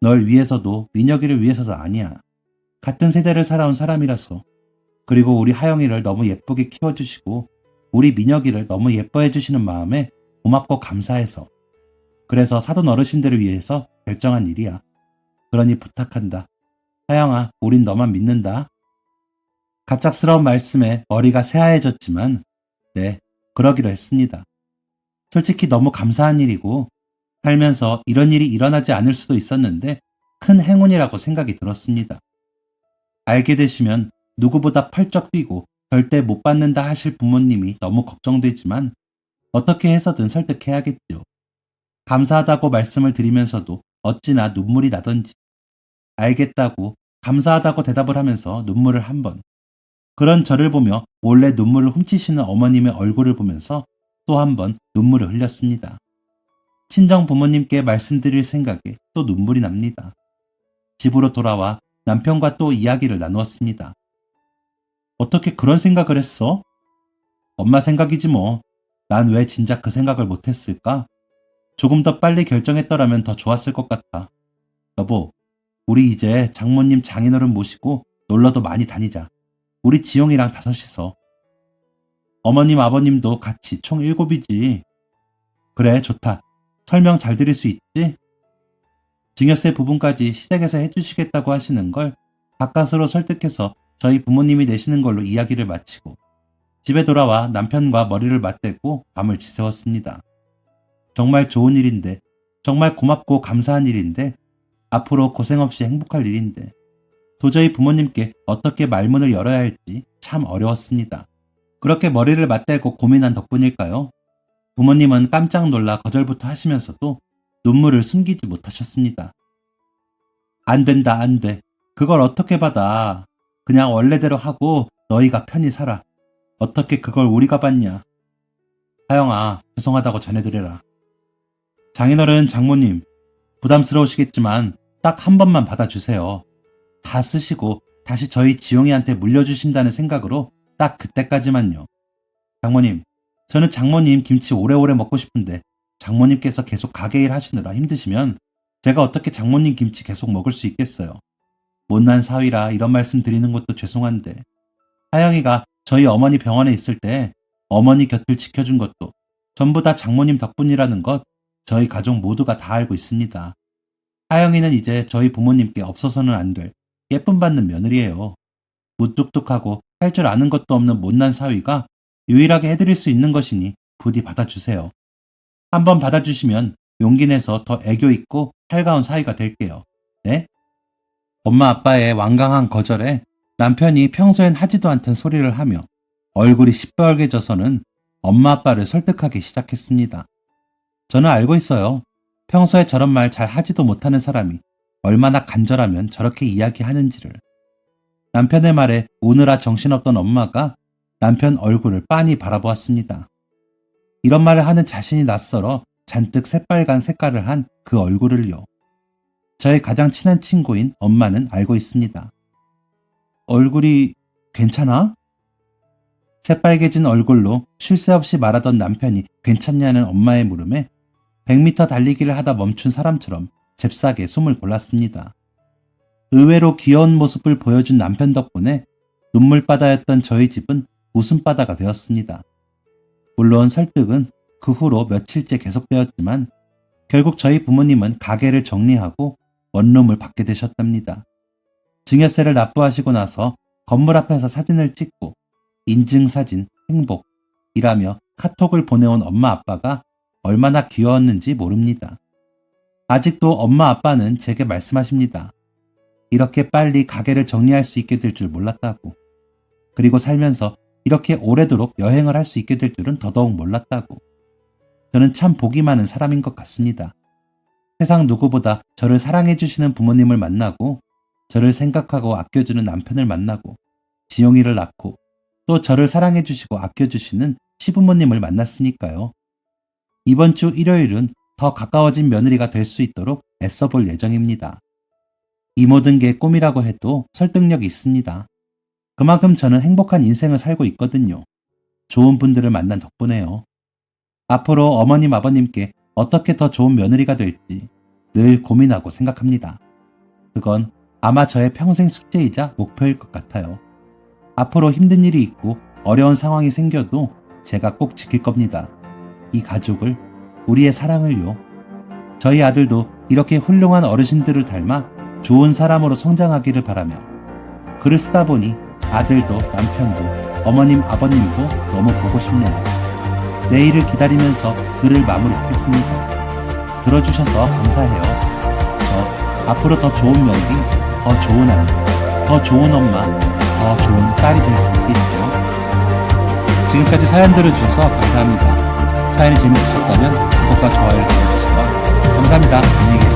널 위해서도 민혁이를 위해서도 아니야. 같은 세대를 살아온 사람이라서. 그리고 우리 하영이를 너무 예쁘게 키워주시고 우리 민혁이를 너무 예뻐해 주시는 마음에 고맙고 감사해서. 그래서 사돈 어르신들을 위해서 결정한 일이야. 그러니 부탁한다. 하영아, 우린 너만 믿는다. 갑작스러운 말씀에 머리가 새하얘졌지만 네, 그러기로 했습니다. 솔직히 너무 감사한 일이고 살면서 이런 일이 일어나지 않을 수도 있었는데 큰 행운이라고 생각이 들었습니다. 알게 되시면 누구보다 펄쩍 뛰고 절대 못 받는다 하실 부모님이 너무 걱정되지만 어떻게 해서든 설득해야겠죠. 감사하다고 말씀을 드리면서도 어찌나 눈물이 나던지 알겠다고 감사하다고 대답을 하면서 눈물을 한 번. 그런 저를 보며 몰래 눈물을 훔치시는 어머님의 얼굴을 보면서 또 한 번 눈물을 흘렸습니다. 친정 부모님께 말씀드릴 생각에 또 눈물이 납니다. 집으로 돌아와 남편과 또 이야기를 나누었습니다. 어떻게 그런 생각을 했어? 엄마 생각이지 뭐. 난 왜 진작 그 생각을 못했을까? 조금 더 빨리 결정했더라면 더 좋았을 것 같아. 여보, 우리 이제 장모님 장인어른 모시고 놀러도 많이 다니자. 우리 지용이랑 다섯이서. 어머님 아버님도 같이 총 7이지. 그래, 좋다. 설명 잘 드릴 수 있지? 증여세 부분까지 시댁에서 해주시겠다고 하시는 걸 가까스로 설득해서 저희 부모님이 내시는 걸로 이야기를 마치고 집에 돌아와 남편과 머리를 맞대고 밤을 지새웠습니다. 정말 좋은 일인데, 정말 고맙고 감사한 일인데, 앞으로 고생 없이 행복할 일인데, 도저히 부모님께 어떻게 말문을 열어야 할지 참 어려웠습니다. 그렇게 머리를 맞대고 고민한 덕분일까요? 부모님은 깜짝 놀라 거절부터 하시면서도 눈물을 숨기지 못하셨습니다. 안 된다, 안 돼. 그걸 어떻게 받아. 그냥 원래대로 하고 너희가 편히 살아. 어떻게 그걸 우리가 받냐. 하영아, 죄송하다고 전해드려라. 장인어른, 장모님, 부담스러우시겠지만 딱 한 번만 받아주세요. 다 쓰시고 다시 저희 지용이한테 물려주신다는 생각으로 딱 그때까지만요. 장모님, 저는 장모님 김치 오래오래 먹고 싶은데 장모님께서 계속 가게 일 하시느라 힘드시면 제가 어떻게 장모님 김치 계속 먹을 수 있겠어요. 못난 사위라 이런 말씀 드리는 것도 죄송한데 하영이가 저희 어머니 병원에 있을 때 어머니 곁을 지켜준 것도 전부 다 장모님 덕분이라는 것 저희 가족 모두가 다 알고 있습니다. 하영이는 이제 저희 부모님께 없어서는 안 될 예쁨 받는 며느리예요. 무뚝뚝하고 할 줄 아는 것도 없는 못난 사위가 유일하게 해드릴 수 있는 것이니 부디 받아주세요. 한번 받아주시면 용기 내서 더 애교 있고 살가운 사위가 될게요. 네? 엄마 아빠의 완강한 거절에 남편이 평소엔 하지도 않던 소리를 하며 얼굴이 시뻘개져서는 엄마 아빠를 설득하기 시작했습니다. 저는 알고 있어요. 평소에 저런 말 잘 하지도 못하는 사람이 얼마나 간절하면 저렇게 이야기하는지를. 남편의 말에 우느라 정신없던 엄마가 남편 얼굴을 빤히 바라보았습니다. 이런 말을 하는 자신이 낯설어 잔뜩 새빨간 색깔을 한 그 얼굴을요. 저의 가장 친한 친구인 엄마는 알고 있습니다. 얼굴이 괜찮아? 새빨개진 얼굴로 쉴 새 없이 말하던 남편이 괜찮냐는 엄마의 물음에 100m 달리기를 하다 멈춘 사람처럼 잽싸게 숨을 골랐습니다. 의외로 귀여운 모습을 보여준 남편 덕분에 눈물바다였던 저희 집은 웃음바다가 되었습니다. 물론 설득은 그 후로 며칠째 계속되었지만 결국 저희 부모님은 가게를 정리하고 원룸을 받게 되셨답니다. 증여세를 납부하시고 나서 건물 앞에서 사진을 찍고 인증사진, 행복이라며 카톡을 보내온 엄마 아빠가 얼마나 귀여웠는지 모릅니다. 아직도 엄마 아빠는 제게 말씀하십니다. 이렇게 빨리 가게를 정리할 수 있게 될 줄 몰랐다고. 그리고 살면서 이렇게 오래도록 여행을 할 수 있게 될 줄은 더더욱 몰랐다고. 저는 참 복이 많은 사람인 것 같습니다. 세상 누구보다 저를 사랑해 주시는 부모님을 만나고 저를 생각하고 아껴주는 남편을 만나고 지용이를 낳고 또 저를 사랑해 주시고 아껴주시는 시부모님을 만났으니까요. 이번 주 일요일은 더 가까워진 며느리가 될 수 있도록 애써볼 예정입니다. 이 모든 게 꿈이라고 해도 설득력이 있습니다. 그만큼 저는 행복한 인생을 살고 있거든요. 좋은 분들을 만난 덕분에요. 앞으로 어머님, 아버님께 어떻게 더 좋은 며느리가 될지 늘 고민하고 생각합니다. 그건 아마 저의 평생 숙제이자 목표일 것 같아요. 앞으로 힘든 일이 있고 어려운 상황이 생겨도 제가 꼭 지킬 겁니다. 이 가족을, 우리의 사랑을요. 저희 아들도 이렇게 훌륭한 어르신들을 닮아 좋은 사람으로 성장하기를 바라며 글을 쓰다 보니 아들도 남편도 어머님, 아버님도 너무 보고 싶네요. 내일을 기다리면서 글을 마무리하겠습니다. 들어주셔서 감사해요. 저 앞으로 더 좋은 며느리, 더 좋은 아내, 더 좋은 엄마, 더 좋은 딸이 될 수 있겠죠. 지금까지 사연 들어주셔서 감사합니다. 사연이 재밌으셨다면 구독과 좋아요를 눌러주시고 감사합니다. 안녕히 계세요.